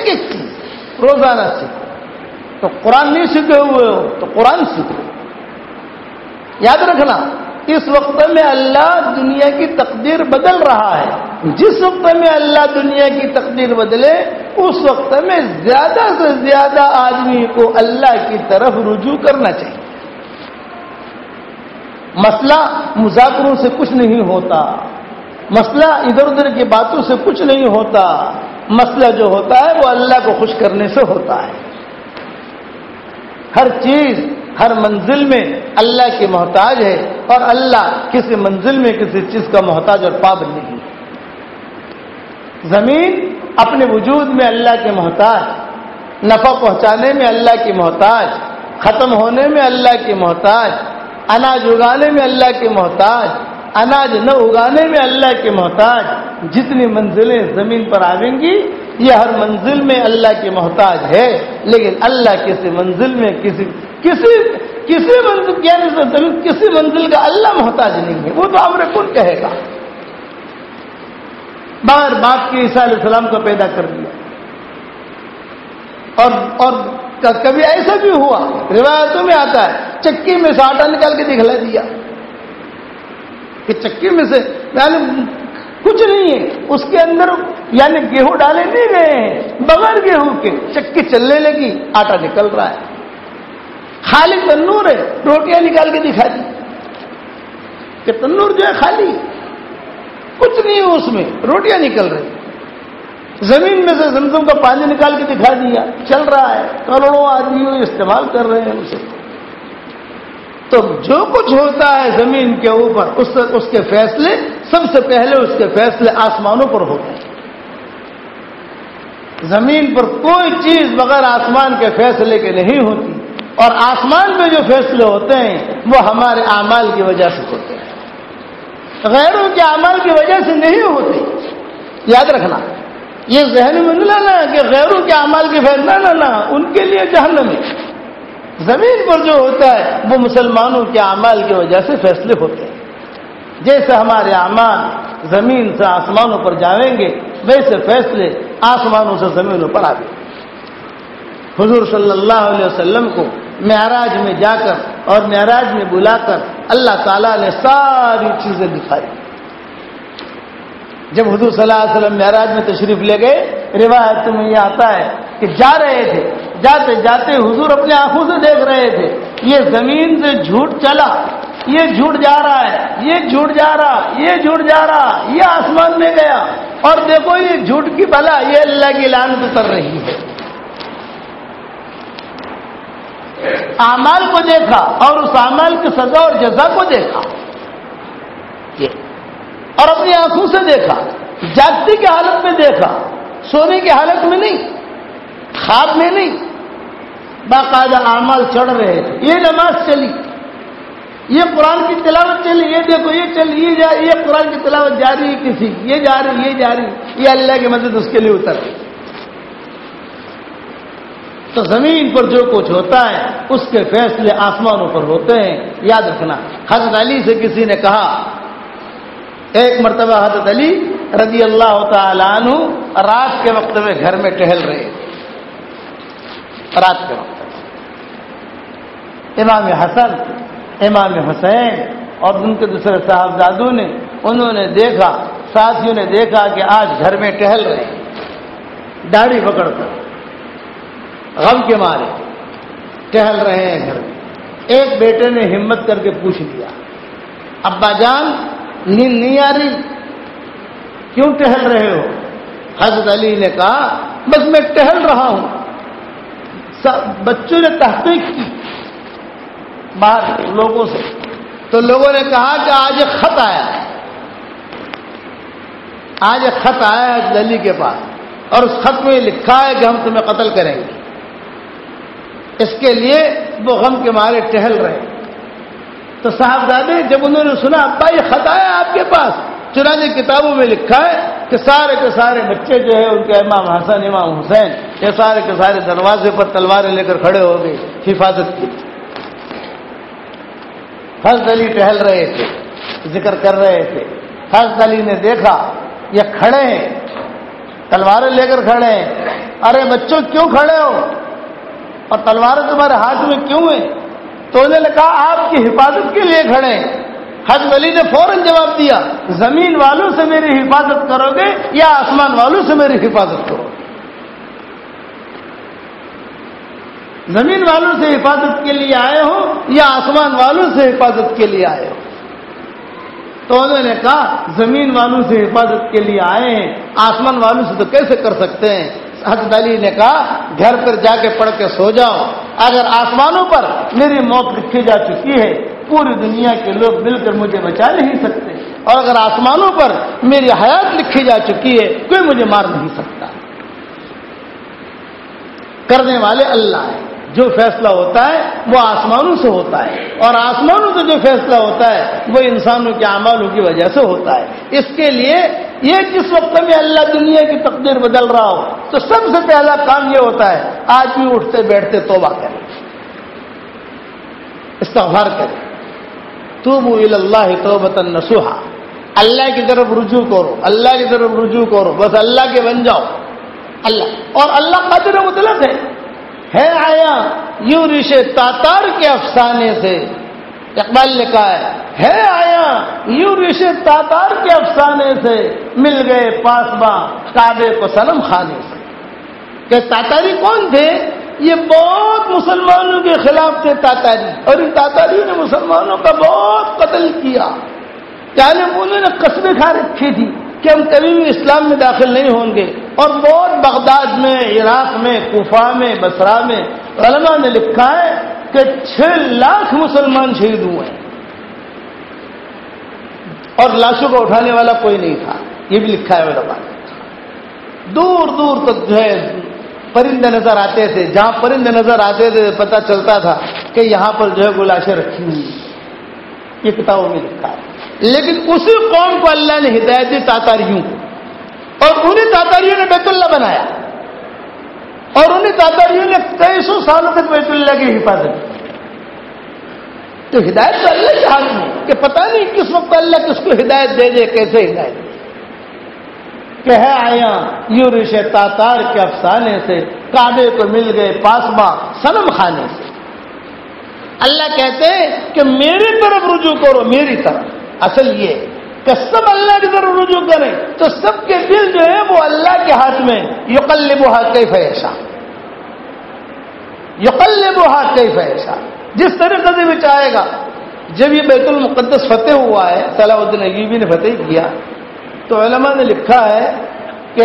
ایک چیز روزانہ سیکھو. تو قرآن نہیں سیکھے ہوئے ہو تو قرآن سیکھو. یاد رکھنا اس وقت میں اللہ دنیا کی تقدیر بدل رہا ہے. جس وقت میں اللہ دنیا کی تقدیر بدلے اس وقت میں زیادہ سے زیادہ آدمی کو اللہ کی طرف رجوع کرنا چاہیے. مسئلہ مذاکروں سے کچھ نہیں ہوتا, مسئلہ ادھر ادھر کی باتوں سے کچھ نہیں ہوتا. مسئلہ جو ہوتا ہے وہ اللہ کو خوش کرنے سے ہوتا ہے. ہر چیز ہر منزل میں اللہ کی محتاج ہے اور اللہ کسی منزل میں کسی چیز کا محتاج اور پابند نہیں. زمین اپنے وجود میں اللہ کے محتاج, نفع پہنچانے میں اللہ کی محتاج, ختم ہونے میں اللہ کی محتاج, اناج اگانے میں اللہ کی محتاج, اناج نہ اگانے میں اللہ کی محتاج. جتنی منزلیں زمین پر آئیں گی یہ ہر منزل میں اللہ کی محتاج ہے. لیکن اللہ کسی منزل میں کسی منزل کا اللہ محتاج نہیں ہے. وہ تو امر کن کہے گا. بغیر باپ کے عیسیٰ علیہ السلام کو پیدا کر دیا. اور کبھی ایسا بھی ہوا, روایتوں میں آتا ہے چکی میں سے آٹا نکال کے دکھلا دیا کہ چکی میں سے یعنی کچھ نہیں ہے اس کے اندر, یعنی گیہوں ڈالے نہیں گئے ہیں, بغیر گیہوں کے چکی چلنے لگی, آٹا نکل رہا ہے. خالی تنور ہے, روٹیاں نکال کے دکھا دی کہ تنور جو ہے خالی, کچھ نہیں ہے اس میں, روٹیاں نکل رہی. زمین میں سے زمزم کا پانی نکال کے دکھا دیا, چل رہا ہے, کروڑوں آدمی استعمال کر رہے ہیں اسے. تو جو کچھ ہوتا ہے زمین کے اوپر اس کے فیصلے سب سے پہلے اس کے فیصلے آسمانوں پر ہوتے ہیں. زمین پر کوئی چیز بغیر آسمان کے فیصلے کے نہیں ہوتی, اور آسمان میں جو فیصلے ہوتے ہیں وہ ہمارے اعمال کی وجہ سے ہوتے ہیں, غیروں کے اعمال کی وجہ سے نہیں ہوتے. یاد رکھنا, یہ ذہن میں نہ لانا کہ غیروں کے اعمال کی فیصلہ نہ ان کے لیے جہنم ہے. زمین پر جو ہوتا ہے وہ مسلمانوں کے اعمال کی وجہ سے فیصلے ہوتے ہیں. جیسے ہمارے اعمال زمین سے آسمانوں پر جائیں گے ویسے فیصلے آسمانوں سے زمینوں پر آئیں گے. حضور صلی اللہ علیہ وسلم کو معراج میں جا کر اور معراج میں بلا کر اللہ تعالیٰ نے ساری چیزیں دکھائی. جب حضور صلی اللہ علیہ وسلم معراج میں تشریف لے گئے, روایت میں یہ آتا ہے کہ جا رہے تھے, جاتے جاتے حضور اپنے آنکھوں سے دیکھ رہے تھے یہ زمین سے جھوٹ چلا, یہ جھوٹ جا رہا ہے, یہ جھوٹ جا رہا, یہ جھوٹ جا رہا, یہ آسمان میں گیا, اور دیکھو یہ جھوٹ کی بلا یہ اللہ کی لعنت اتر رہی ہے. اعمال کو دیکھا اور اس اعمال کی سزا اور جزا کو دیکھا, اور اپنی آنکھوں سے دیکھا, جاگتی کی حالت میں دیکھا, سونے کی حالت میں نہیں, خواب میں نہیں, باقاعدہ اعمال چڑھ رہے تھے. یہ نماز چلی, یہ قرآن کی تلاوت چلی, یہ دیکھو یہ چلی, یہ قرآن کی تلاوت جاری ہے کسی, یہ جاری, یہ جاری, یہ اللہ کی مدد اس کے لیے اتر گئی. تو زمین پر جو کچھ ہوتا ہے اس کے فیصلے آسمانوں پر ہوتے ہیں. یاد رکھنا, حضرت علی سے کسی نے کہا, ایک مرتبہ حضرت علی رضی اللہ تعالی عنہ رات کے وقت میں گھر میں ٹہل رہے تھے. رات کے وقت امام حسن, امام حسین اور ان کے دوسرے صاحبزادوں نے, انہوں نے دیکھا, ساتھیوں نے دیکھا کہ آج گھر میں ٹہل رہے ہیں, داڑھی پکڑ کر, غم کے مارے ٹہل رہے ہیں گھر میں. ایک بیٹے نے ہمت کر کے پوچھ لیا, ابا جان نیند نہیں آ رہی, کیوں ٹہل رہے ہو؟ حضرت علی نے کہا بس میں ٹہل رہا ہوں. بچوں نے تحقیق کی باہر لوگوں سے, تو لوگوں نے کہا کہ آج ایک خط آیا ہے, آج ایک خط آیا ہے حضرت علی کے پاس, اور اس خط میں لکھا ہے کہ ہم تمہیں قتل کریں گے. اس کے لیے وہ غم کے مارے ٹہل رہے. تو صاحبزادے جب انہوں نے سنا ابا یہ خط آیا آپ کے پاس, چنانچہ کتابوں میں لکھا ہے کہ سارے کے سارے بچے جو ہے ان کے امام حسن امام حسین یہ سارے کے سارے دروازے پر تلواریں لے کر کھڑے ہو گئے حفاظت کی. حضرت علی ٹہل رہے تھے, ذکر کر رہے تھے. حضرت علی نے دیکھا یہ کھڑے ہیں, تلواریں لے کر کھڑے ہیں, ارے بچوں کیوں کھڑے ہو اور تلواریں تمہارے ہاتھ میں کیوں ہیں؟ تو انہوں نے کہا آپ کی حفاظت کے لیے کھڑے ہیں۔ حضرت علی نے فوراً جواب دیا زمین والوں سے میری حفاظت کرو گے یا آسمان والوں سے میری حفاظت کرو گے؟ زمین والوں سے حفاظت کے لیے آئے ہو یا آسمان والوں سے حفاظت کے لیے آئے ہو؟ تو انہوں نے کہا زمین والوں سے حفاظت کے لیے آئے ہیں، آسمان والوں سے تو کیسے کر سکتے ہیں؟ حضرت علی نے کہا گھر پر جا کے پڑھ کے سو جاؤ، اگر آسمانوں پر میری موت لکھی جا چکی ہے پوری دنیا کے لوگ مل کر مجھے بچا نہیں سکتے، اور اگر آسمانوں پر میری حیات لکھی جا چکی ہے کوئی مجھے مار نہیں سکتا۔ کرنے والے اللہ ہیں، جو فیصلہ ہوتا ہے وہ آسمانوں سے ہوتا ہے، اور آسمانوں سے جو فیصلہ ہوتا ہے وہ انسانوں کے اعمالوں کی وجہ سے ہوتا ہے۔ اس کے لیے یہ جس وقت میں اللہ دنیا کی تقدیر بدل رہا ہو تو سب سے پہلا کام یہ ہوتا ہے آج بھی اٹھتے بیٹھتے توبہ کریں، استغفار کریں، توبوا الی اللہ توبۃ نصوحا، اللہ کی طرف رجوع کرو، اللہ کی طرف رجوع کرو، بس اللہ کے بن جاؤ۔ اللہ اور اللہ قادر مطلق ہے آیا یوں ریشے تاتار کے افسانے سے، اقبال نے کہا ہے آیا یوں ریشے تاتار کے افسانے سے، مل گئے پاسباں کعبے کو صنم خانے سے۔ کہ تاتاری کون تھے؟ یہ بہت مسلمانوں کے خلاف تھے تاتاری، اور ان تاتاریوں نے مسلمانوں کا بہت قتل کیا، یعنی انہوں نے قسمیں کھا رکھی تھی کہ ہم کبھی بھی اسلام میں داخل نہیں ہوں گے، اور بہت بغداد میں، عراق میں، کوفہ میں، بصرہ میں علماء نے لکھا ہے کہ 6 لاکھ مسلمان شہید ہوئے ہیں، اور لاشوں کو اٹھانے والا کوئی نہیں تھا، یہ بھی لکھا ہے علماء نے۔ دور دور تک جو ہے پرندے نظر آتے تھے، جہاں پرندے نظر آتے تھے پتہ چلتا تھا کہ یہاں پر جو ہے گلاشیں رکھی ہوئی، یہ کتابوں میں لکھا ہے۔ لیکن اسی قوم کو اللہ نے ہدایت دی تاتاریوں کو، اور انہیں تاتاریوں نے بیت اللہ بنایا، اور انہیں تاتاریوں نے کئی سو سالوں تک بیت اللہ کی حفاظت کی۔ تو ہدایت تو اللہ کے ہاتھ میں کہ پتہ نہیں کس وقت اللہ کس کو ہدایت دے دے، کیسے ہدایت دے۔ کہ ہے آیا یوں ریشے تاتار کے افسانے سے، کعبے کو مل گئے پاسباں صنم خانے سے۔ اللہ کہتے ہیں کہ میری طرف رجوع کرو، میری طرف۔ اصل یہ کہ سب اللہ کی طرف رجوع کریں تو سب کے دل جو ہے وہ اللہ کے ہاتھ میں، یقلبها کیف یشاء، یقلبها کیف یشاء، جس طریقے سے بھی چاہے گا۔ جب یہ بیت المقدس فتح ہوا ہے، صلاح الدین ایوبی نے فتح کیا، تو علماء نے لکھا ہے کہ